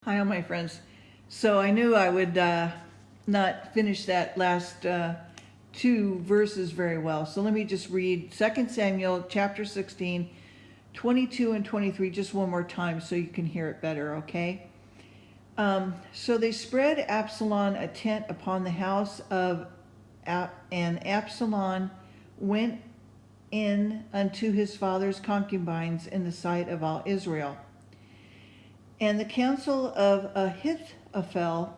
Hi, all my friends. So I knew I would not finish that last two verses very well. So let me just read 2 Samuel chapter 16, 22 and 23 just one more time so you can hear it better, okay? So they spread Absalom a tent upon the house of and Absalom went in unto his father's concubines in the sight of all Israel. And the counsel of Ahithophel,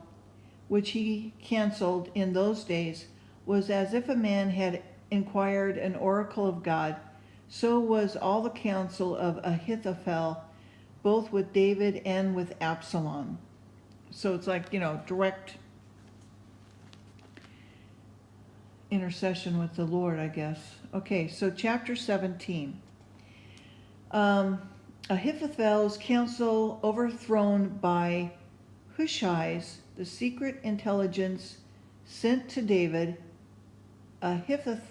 which he counseled in those days, was as if a man had inquired an oracle of God. So was all the counsel of Ahithophel, both with David and with Absalom. So it's like, direct intercession with the Lord, I guess. Okay, so chapter 17. Ahithophel's counsel overthrown by Hushais, the secret intelligence sent to David. Ahithophel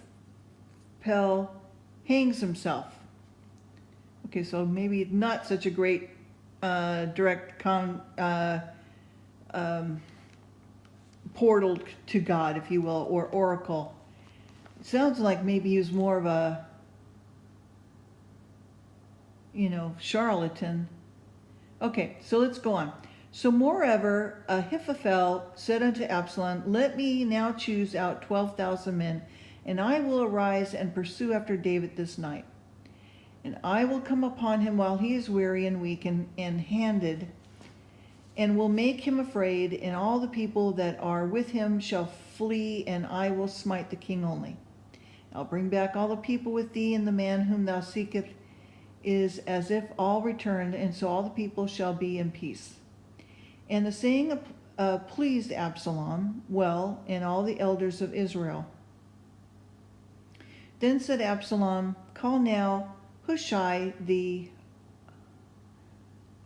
hangs himself. Okay, so maybe not such a great direct portal to God, if you will, or oracle. It sounds like maybe he was more of a charlatan. Okay, so let's go on. So moreover, Ahithophel said unto Absalom, Let me now choose out 12,000 men, and I will arise and pursue after David this night. And I will come upon him while he is weary and weak and handed, and will make him afraid, and all the people that are with him shall flee, and I will smite the king only. I'll bring back all the people with thee, and the man whom thou seekest is as if all returned, and so all the people shall be in peace. And the saying pleased Absalom well, and all the elders of Israel. Then said Absalom, Call now Hushai the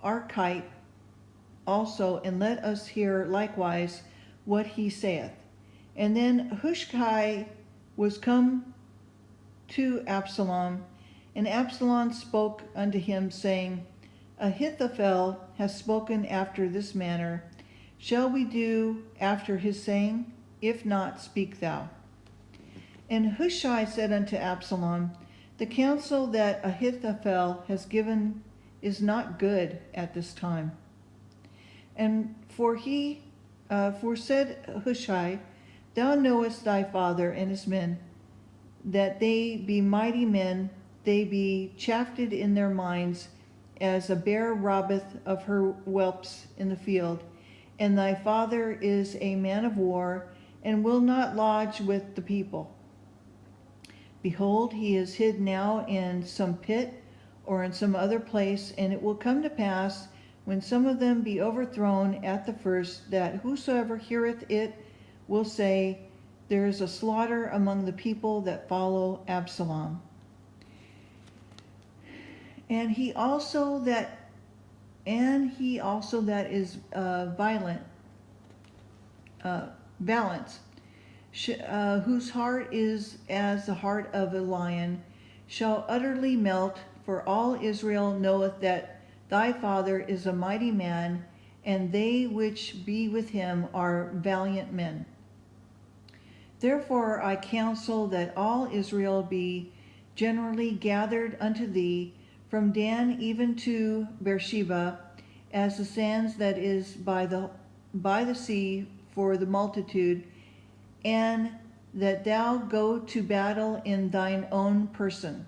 Archite also, and let us hear likewise what he saith. And then Hushai was come to Absalom, and Absalom spoke unto him, saying, Ahithophel hath spoken after this manner. Shall we do after his saying? If not, speak thou. And Hushai said unto Absalom, The counsel that Ahithophel has given is not good at this time. And for said Hushai, Thou knowest thy father and his men, that they be mighty men, they be chafed in their minds, as a bear robbeth of her whelps in the field. And thy father is a man of war, and will not lodge with the people. Behold, he is hid now in some pit, or in some other place, and it will come to pass, when some of them be overthrown at the first, that whosoever heareth it will say, There is a slaughter among the people that follow Absalom. And he also that is valiant, whose heart is as the heart of a lion, shall utterly melt. For all Israel knoweth that thy father is a mighty man, and they which be with him are valiant men. Therefore I counsel that all Israel be generally gathered unto thee, from Dan even to Beersheba, as the sands that is by the sea for the multitude, and that thou go to battle in thine own person.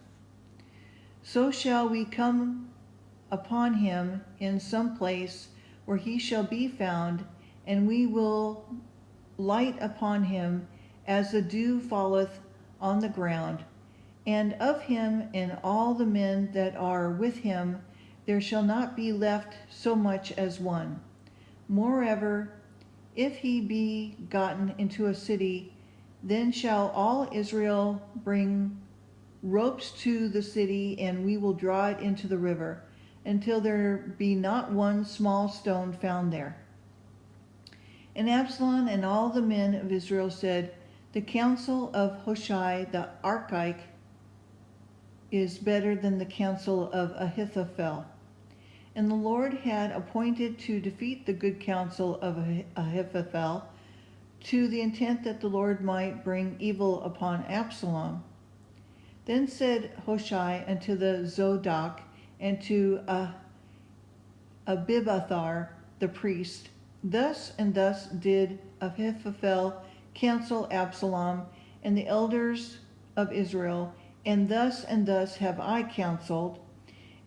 So shall we come upon him in some place where he shall be found, and we will light upon him as the dew falleth on the ground. And of him and all the men that are with him there shall not be left so much as one. Moreover, if he be gotten into a city, then shall all Israel bring ropes to the city, and we will draw it into the river, until there be not one small stone found there. And Absalom and all the men of Israel said, The counsel of Hushai the Archite is better than the counsel of Ahithophel. And the Lord had appointed to defeat the good counsel of Ahithophel, to the intent that the Lord might bring evil upon Absalom. Then said Hushai unto the Zadok and to Abiathar the priest, Thus and thus did Ahithophel counsel Absalom and the elders of Israel, and thus have I counseled.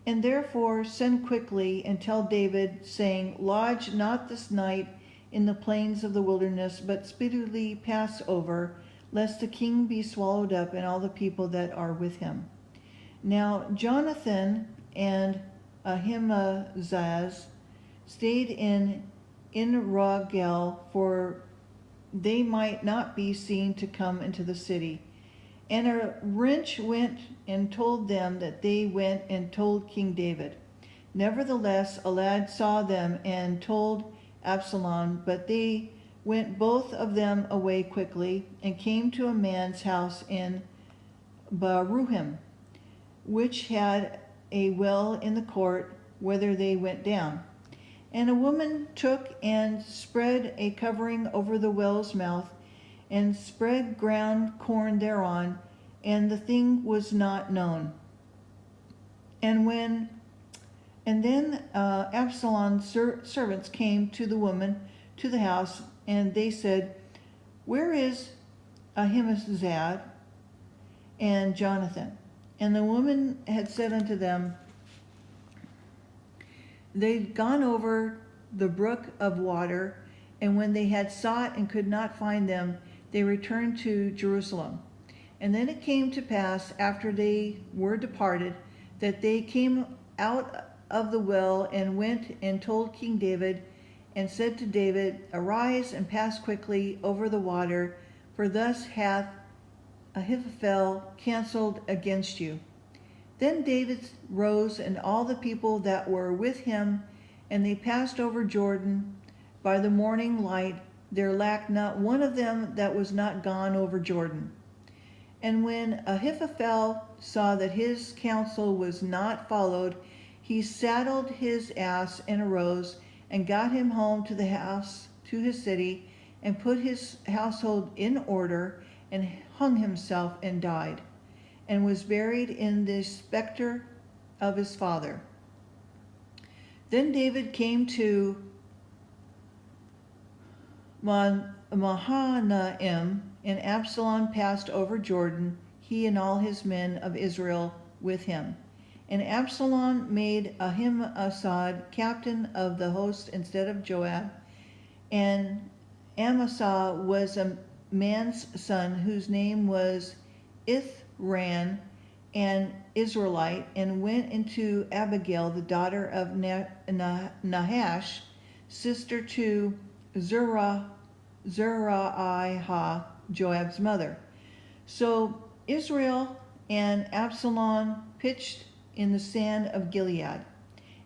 And therefore send quickly and tell David, saying, Lodge not this night in the plains of the wilderness, but speedily pass over, lest the king be swallowed up and all the people that are with him. Now Jonathan and Ahimaaz stayed in Rogel, for they might not be seen to come into the city. And a wrench went and told them that they went and told King David. Nevertheless, a lad saw them and told Absalom, but they went both of them away quickly and came to a man's house in Baruhim, which had a well in the court, whither they went down. And a woman took and spread a covering over the well's mouth, and spread ground corn thereon, and the thing was not known. And then Absalom's servants came to the woman to the house, and they said, Where is Ahimaaz and Jonathan? And the woman had said unto them, They'd gone over the brook of water, and when they had sought and could not find them, they returned to Jerusalem. And then it came to pass, after they were departed, that they came out of the well and went and told King David, and said to David, Arise and pass quickly over the water, for thus hath Ahithophel counseled against you. Then David rose, and all the people that were with him, and they passed over Jordan by the morning light. There lacked not one of them that was not gone over Jordan. And when Ahithophel saw that his counsel was not followed, he saddled his ass and arose and got him home to the house, to his city, and put his household in order, and hung himself and died, and was buried in the sepulchre of his father. Then David came to Mahanaim, and Absalom passed over Jordan, he and all his men of Israel with him. And Absalom made Ahimaaz captain of the host instead of Joab. And Amasa was a man's son whose name was Ithran, an Israelite, and went into Abigail, the daughter of Nahash, sister to Zeraiah, Joab's mother. So Israel and Absalom pitched in the sand of Gilead.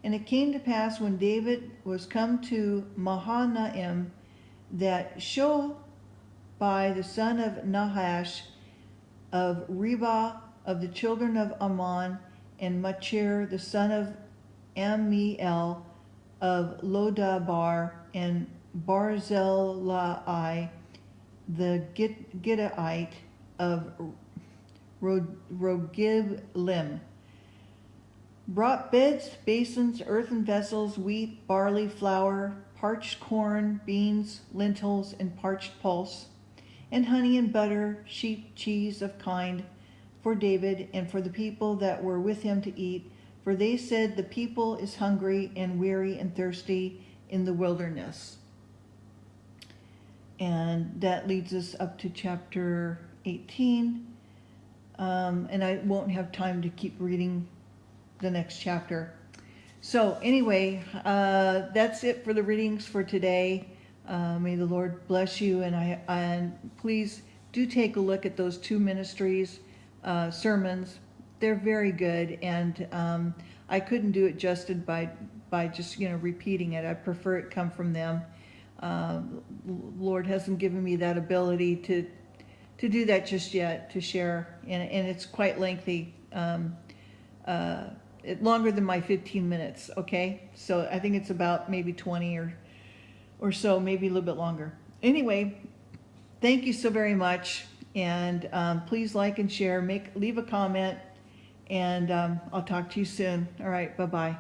And it came to pass, when David was come to Mahanaim, that Shobai the son of Nahash of Reba of the children of Ammon, and Machir the son of Ammiel of Lodabar, and Barzillai the Gittite of Rogiblim, brought beds, basins, earthen vessels, wheat, barley, flour, parched corn, beans, lentils, and parched pulse, and honey and butter, sheep cheese of kind, for David and for the people that were with him to eat. For they said, The people is hungry and weary and thirsty in the wilderness. And that leads us up to chapter 18. And I won't have time to keep reading the next chapter. So anyway, that's it for the readings for today. May the Lord bless you, and please do take a look at those two ministries' sermons. They're very good, and I couldn't do it justice by just repeating it. I prefer it come from them. Lord hasn't given me that ability to do that just yet, to share, and it's quite lengthy. longer than my 15 minutes, okay? So I think it's about maybe 20 or so, maybe a little bit longer. Anyway, thank you so very much, and please like and share, leave a comment, and I'll talk to you soon. All right, bye-bye.